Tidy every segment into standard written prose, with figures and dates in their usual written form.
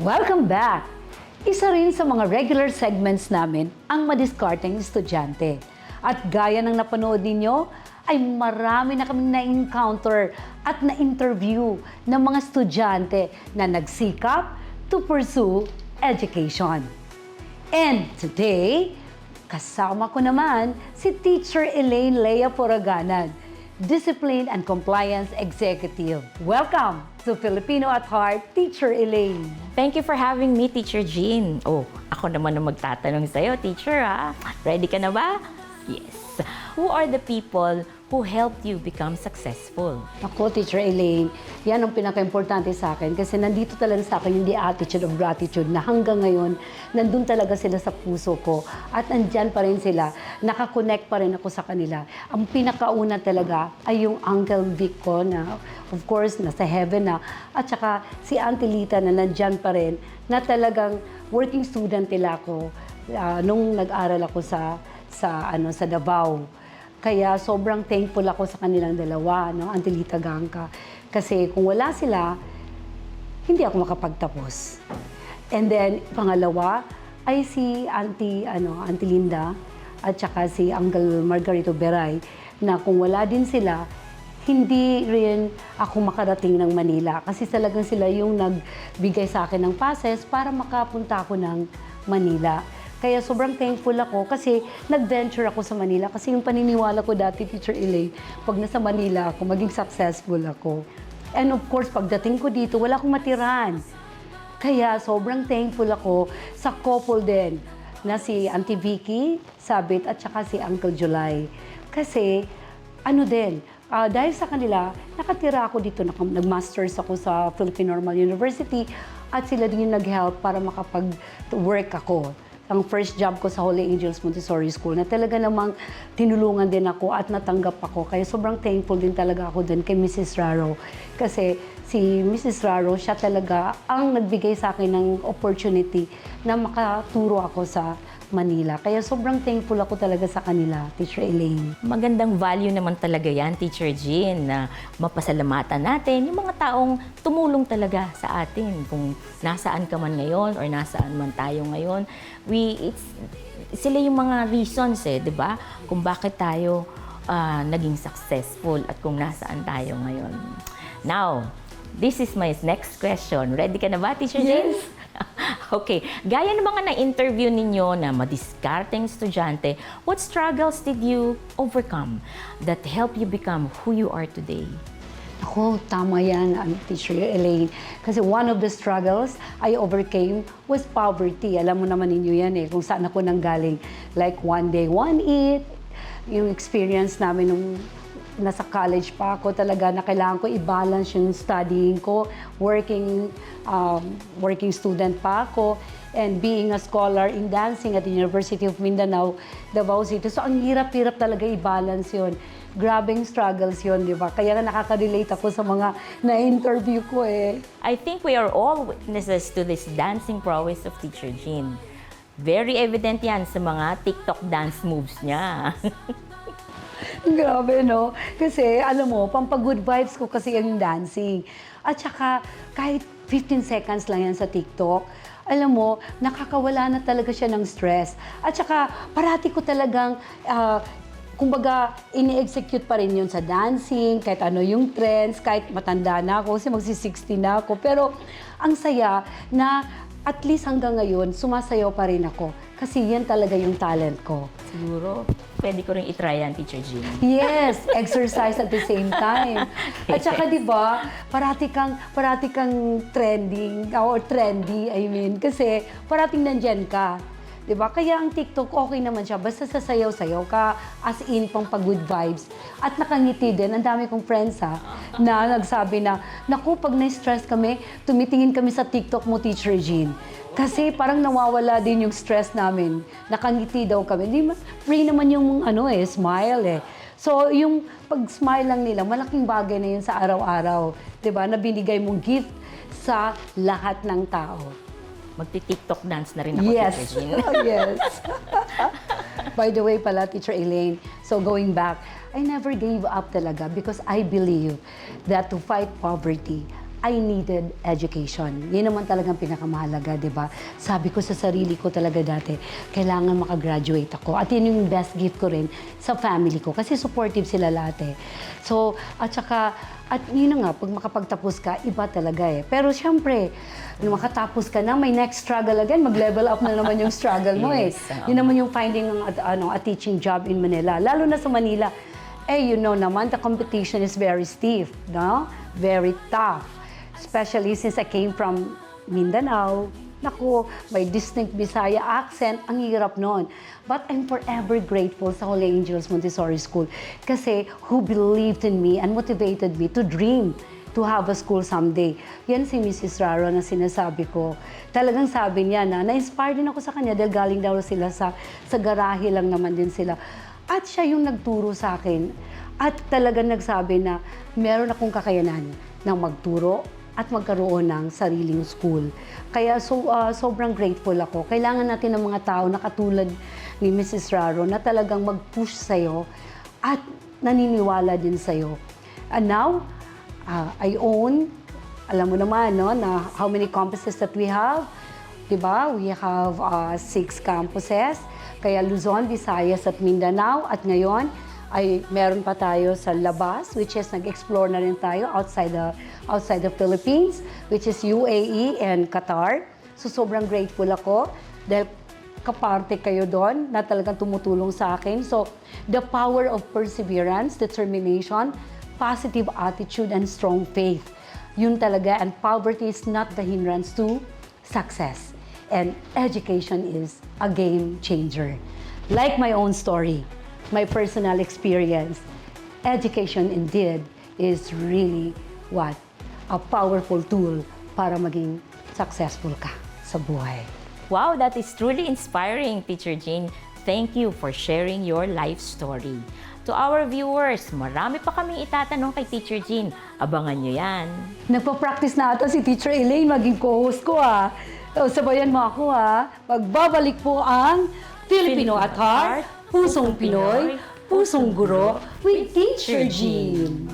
Welcome back! Isa rin sa mga regular segments namin ang madiskarteng estudyante. At gaya ng napanood ninyo, ay marami na kaming na-encounter at na-interview ng mga estudyante na nagsikap to pursue education. And today, kasama ko naman si Teacher Elaine Lea Poraganan, Discipline and Compliance Executive. Welcome to Filipino at Heart, Teacher Elaine. Thank you for having me, Teacher Jean. Oh, ako naman ang magtatanong sa'yo, teacher, ha? Ready ka na ba? Yes. Who are the people who helped you become successful? Ako, Teacher Elaine, yan ang pinaka-importante sa akin kasi nandito talaga sa akin yung the attitude of gratitude na hanggang ngayon, nandun talaga sila sa puso ko at nandyan pa rin sila, nakakonect pa rin ako sa kanila. Ang pinakauna talaga ay yung Uncle Vic ko na, of course, nasa heaven na, at saka si Auntie Lita na nandyan pa rin, na talagang working student nila ako nung nag-aral ako sa Davao. Kaya sobrang thankful ako sa kanilang dalawa, no, Auntie Lita Gangka. Kasi kung wala sila, hindi ako makapagtapos. And then, pangalawa ay si Auntie Linda at saka si Uncle Margarito Beray, na kung wala din sila, hindi rin ako makarating ng Manila. Kasi talagang sila yung nagbigay sa akin ng passes para makapunta ako ng Manila. Kaya sobrang thankful ako kasi nag-venture ako sa Manila. Kasi yung paniniwala ko dati, Teacher Elaine, pag nasa Manila ako, maging successful ako. And of course, pagdating ko dito, wala akong matiran. Kaya sobrang thankful ako sa couple din na si Auntie Vicky Sabit at saka si Uncle July. Kasi dahil sa kanila, nakatira ako dito, nag-masters ako sa Philippine Normal University at sila din yung nag-help para makapag-work ako. Ang first job ko sa Holy Angels Montessori School na talaga namang tinulungan din ako at natanggap ako. Kaya sobrang thankful din talaga ako din kay Mrs. Raro. Kasi si Mrs. Raro, siya talaga ang nagbigay sa akin ng opportunity na makaturo ako sa Manila. Kaya sobrang thankful ako talaga sa kanila, Teacher Elaine. Magandang value naman talaga yan, Teacher Jean, na mapasalamatan natin yung mga taong tumulong talaga sa atin. Kung nasaan ka man ngayon or nasaan man tayo ngayon, sila yung mga reasons, di ba? Kung bakit tayo naging successful at kung nasaan tayo ngayon. Now, this is my next question. Ready ka na ba, Teacher Jean? Yes. Okay. Gaya ng mga na-interview ninyo na madiskarteng estudyante, what struggles did you overcome that helped you become who you are today? Ako, tama yan, Teacher Elaine. Kasi one of the struggles I overcame was poverty. Alam mo naman ninyo yan kung saan ako nanggaling. Like one day, one eat. Yung experience namin nung nasa college pa ako talaga na kailangan ko i-balance yung studying ko, working student pa ako, and being a scholar in dancing at the University of Mindanao, Davao City. So ang hirap-hirap talaga i-balance yun. Grabing struggles yun, di ba? Kaya nakaka-relate ako sa mga na-interview ko I think we are all witnesses to this dancing prowess of Teacher Jean. Very evident yan sa mga TikTok dance moves niya. Grabe, no? Kasi, alam mo, pampag-good vibes ko kasi yung dancing. At saka, kahit 15 seconds lang yan sa TikTok, alam mo, nakakawala na talaga siya ng stress. At saka, parati ko talagang, kumbaga, ini-execute pa rin yun sa dancing, kahit ano yung trends, kahit matanda na ako, kasi magsi-60 na ako. Pero, ang saya na at least hanggang ngayon, sumasayaw pa rin ako. Kasi yan talaga yung talent ko. Siguro, pwede ko rin itry yan, Teacher Jean. Yes, exercise at the same time. At saka 'di ba, parati kang trending or trendy, I mean, kasi parating nandiyan ka. 'Di ba? Kaya ang TikTok okay naman siya basta sasayaw-sayaw ka, as in pang good vibes. At nakangiti din, ang dami kong friends na nagsabi na, naku, pag na-stress kami, tumitingin kami sa TikTok mo, Teacher Jean. Kasi parang nawawala din yung stress namin. Nakangiti daw kami. Di ba? Free naman yung smile So, yung pag-smile lang nila, malaking bagay na yun sa araw-araw. Diba? Na binigay mong gift sa lahat ng tao. Magti-TikTok dance na rin ako, Yes. Teacher Jean. Yes. By the way pala, Teacher Elaine, so going back, I never gave up talaga because I believe that to fight poverty, I needed education. Yun naman talagang pinakamahalaga, di ba? Sabi ko sa sarili ko talaga dati, kailangan makagraduate ako. At yun yung best gift ko rin sa family ko. Kasi supportive sila lahat eh. So, at yun na nga, pag makapagtapos ka, iba talaga eh. Pero syempre, nung makatapos ka na, may next struggle again. Mag-level up na naman yung struggle mo Yes, eh. Yun naman yung finding ng a teaching job in Manila. Lalo na sa Manila, you know naman, the competition is very stiff, no? Very tough. Especially since I came from Mindanao. Naku, may distinct Bisaya accent, ang hirap nun. But I'm forever grateful sa Holy Angels Montessori School kasi who believed in me and motivated me to dream to have a school someday. Yan si Mrs. Raro na sinasabi ko. Talagang sabi niya na-inspire din ako sa kanya dahil galing daw sila sa garahe lang naman din sila. At siya yung nagturo sa akin. At talagang nagsabi na meron akong kakayanan ng magturo at magkaroon ng sariling school. Kaya sobrang grateful ako. Kailangan natin ng mga tao na katulad ni Mrs. Raro na talagang mag-push sa'yo at naniniwala din sa'yo. And now, I own, alam mo naman, no, na how many campuses that we have. Diba? We have 6 campuses. Kaya Luzon, Visayas at Mindanao. At ngayon, ay meron pa tayo sa labas, which is nag-explore na rin tayo outside the Philippines, which is UAE and Qatar. So sobrang grateful ako dahil kaparte kayo doon na talagang tumutulong sa akin. So the power of perseverance, determination, positive attitude, and strong faith. Yun talaga, and poverty is not the hindrance to success. And education is a game changer. Like my own story, my personal experience, education indeed is really a powerful tool para maging successful ka sa buhay. Wow, that is truly inspiring, Teacher Jean. Thank you for sharing your life story. To our viewers, marami pa kaming itatanong kay Teacher Jean. Abangan nyo yan. Nagpa-practice na ata si Teacher Elaine, maging co-host ko sabayan mo ako Magbabalik po ang Filipino at Heart, Pusong Pinoy, Pusong Guro with Teacher Jean.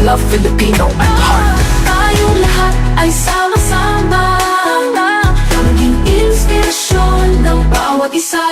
Love Filipino at heart. Tayong lahat ay sama-sama, maging inspirasyon ng bawat isa.